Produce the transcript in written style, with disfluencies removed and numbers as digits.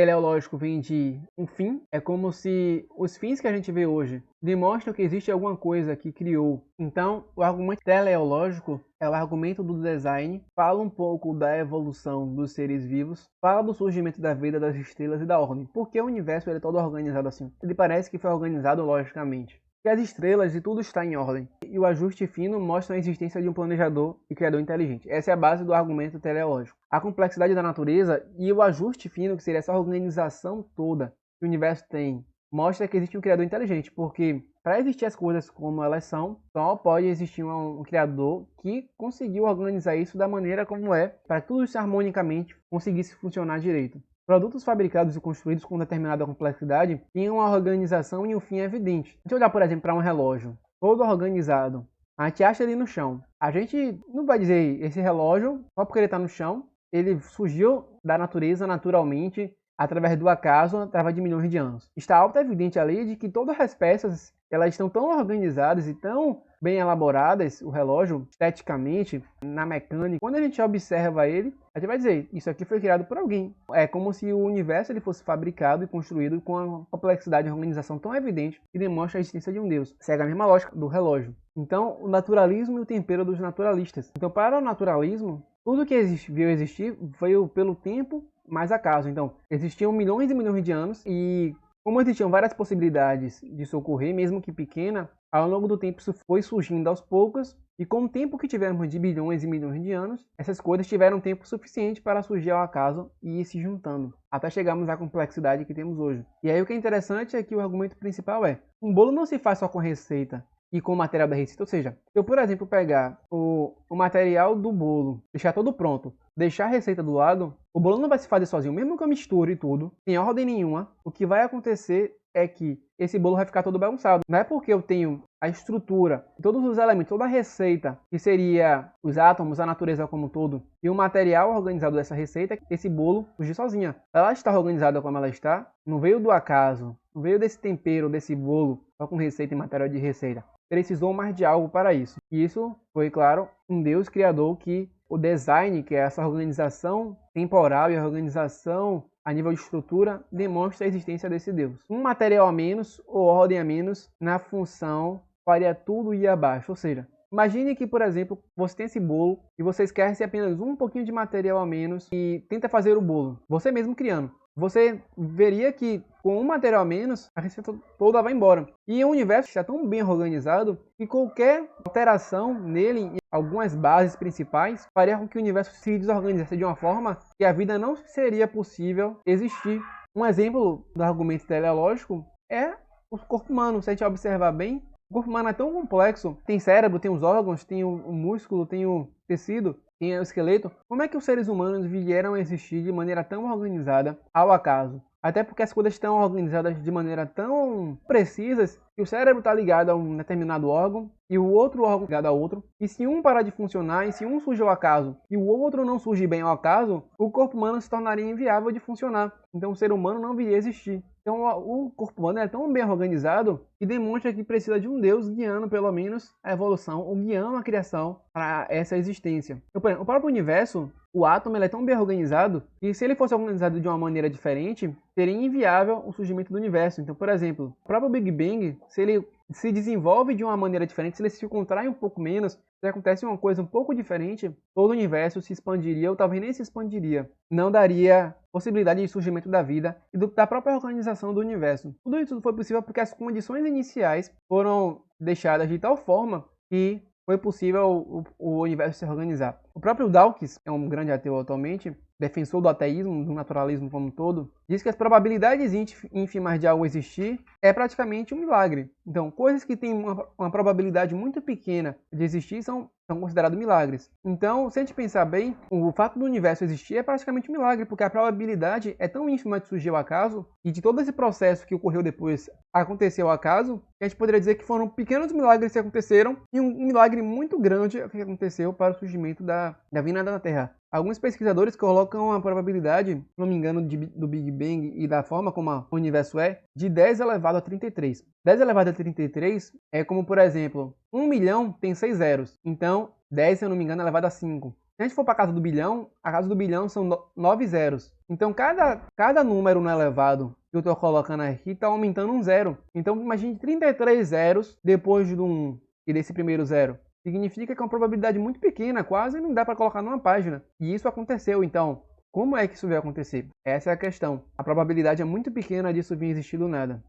teleológico vem de um fim. É como se os fins que a gente vê hoje demonstram que existe alguma coisa que criou. Então, o argumento teleológico é o argumento do design, fala um pouco da evolução dos seres vivos, fala do surgimento da vida, das estrelas e da ordem. Porque o universo ele é todo organizado assim? Ele parece que foi organizado logicamente. E as estrelas e tudo está em ordem. E o ajuste fino mostra a existência de um planejador e criador inteligente. Essa é a base do argumento teleológico. A complexidade da natureza e o ajuste fino, que seria essa organização toda que o universo tem, mostra que existe um criador inteligente, porque para existir as coisas como elas são, só pode existir um criador que conseguiu organizar isso da maneira como é, para que tudo isso harmonicamente conseguisse funcionar direito. Produtos fabricados e construídos com determinada complexidade têm uma organização e um fim evidente. Deixa eu olhar, por exemplo, para um relógio todo organizado. A gente acha ele no chão. A gente não vai dizer esse relógio, só porque ele está no chão, ele surgiu da natureza naturalmente, através do acaso, através de milhões de anos. Está auto-evidente ali de que todas as peças elas estão tão organizadas e tão bem elaboradas, o relógio, esteticamente, na mecânica. Quando a gente observa ele, a gente vai dizer, isso aqui foi criado por alguém. É como se o universo ele fosse fabricado e construído com uma complexidade de organização tão evidente que demonstra a existência de um Deus. Segue a mesma lógica do relógio. Então, o naturalismo e o tempero dos naturalistas. Então, para o naturalismo, tudo que veio existir veio pelo tempo mais acaso. Então, existiam milhões e milhões de anos e como existiam várias possibilidades disso ocorrer, mesmo que pequena, ao longo do tempo isso foi surgindo aos poucos, e com o tempo que tivemos de bilhões e milhões de anos, essas coisas tiveram tempo suficiente para surgir ao acaso e ir se juntando, até chegarmos à complexidade que temos hoje. E aí o que é interessante é que o argumento principal é, um bolo não se faz só com receita e com o material da receita, ou seja, eu, por exemplo, pegar o material do bolo, deixar todo pronto, deixar a receita do lado, o bolo não vai se fazer sozinho, mesmo que eu misture tudo, sem ordem nenhuma, o que vai acontecer é que esse bolo vai ficar todo bagunçado. Não é porque eu tenho a estrutura, todos os elementos, toda a receita, que seria os átomos, a natureza como um todo, e o material organizado dessa receita, que esse bolo surge sozinha. Ela está organizada como ela está, não veio do acaso, não veio desse tempero, desse bolo, só com receita e material de receita. Precisou mais de algo para isso. E isso foi, claro, um Deus criador que o design, que é essa organização temporal e a organização a nível de estrutura, demonstra a existência desse Deus. Um material a menos ou ordem a menos na função faria tudo ir abaixo. Ou seja, imagine que, por exemplo, você tem esse bolo e você esquece apenas um pouquinho de material a menos e tenta fazer o bolo, você mesmo criando. Você veria que com um material a menos, a receita toda vai embora. E o universo está tão bem organizado que qualquer alteração nele, em algumas bases principais, faria com que o universo se desorganizasse de uma forma que a vida não seria possível existir. Um exemplo do argumento teleológico é o corpo humano. Se a gente observar bem, o corpo humano é tão complexo, tem cérebro, tem os órgãos, tem o músculo, tem o tecido, tem o esqueleto. Como é que os seres humanos vieram a existir de maneira tão organizada ao acaso? Até porque as coisas estão organizadas de maneira tão precisas que o cérebro está ligado a um determinado órgão e o outro órgão ligado a outro. E se um parar de funcionar, e se um surge ao acaso e o outro não surge bem ao acaso, o corpo humano se tornaria inviável de funcionar. Então o ser humano não viria a existir. Então o corpo humano é tão bem organizado que demonstra que precisa de um Deus guiando pelo menos a evolução, ou guiando a criação para essa existência. Então, por exemplo, o próprio universo, o átomo ele é tão bem organizado que se ele fosse organizado de uma maneira diferente, seria inviável o surgimento do universo. Então, por exemplo, o próprio Big Bang, se ele se desenvolve de uma maneira diferente, se ele se contrai um pouco menos, se acontece uma coisa um pouco diferente, todo o universo se expandiria ou talvez nem se expandiria. Não daria possibilidade de surgimento da vida e da própria organização do universo. Tudo isso foi possível porque as condições iniciais foram deixadas de tal forma que foi possível o universo se organizar. O próprio Dawkins, que é um grande ateu atualmente, defensor do ateísmo, do naturalismo como um todo, diz que as probabilidades ínfimas de algo existir é praticamente um milagre. Então, coisas que têm uma probabilidade muito pequena de existir são considerados milagres. Então, se a gente pensar bem, o fato do universo existir é praticamente um milagre, porque a probabilidade é tão ínfima de surgir ao acaso, e de todo esse processo que ocorreu depois aconteceu ao acaso, que a gente poderia dizer que foram pequenos milagres que aconteceram, e um milagre muito grande que aconteceu para o surgimento da vida na Terra. Alguns pesquisadores colocam a probabilidade, se não me engano, do Big Bang e da forma como o universo é, de 10 elevado a 33. 10 elevado a 33 é como, por exemplo, 1 milhão tem 6 zeros. Então, 10, se eu não me engano, é elevado a 5. Se a gente for para a casa do bilhão são 9 zeros. Então, cada número no elevado que eu estou colocando aqui está aumentando um zero. Então, imagine 33 zeros depois de um e desse primeiro zero. Significa que é uma probabilidade muito pequena, quase não dá para colocar numa página. E isso aconteceu, então, como é que isso vai acontecer? Essa é a questão. A probabilidade é muito pequena disso vir existir do nada.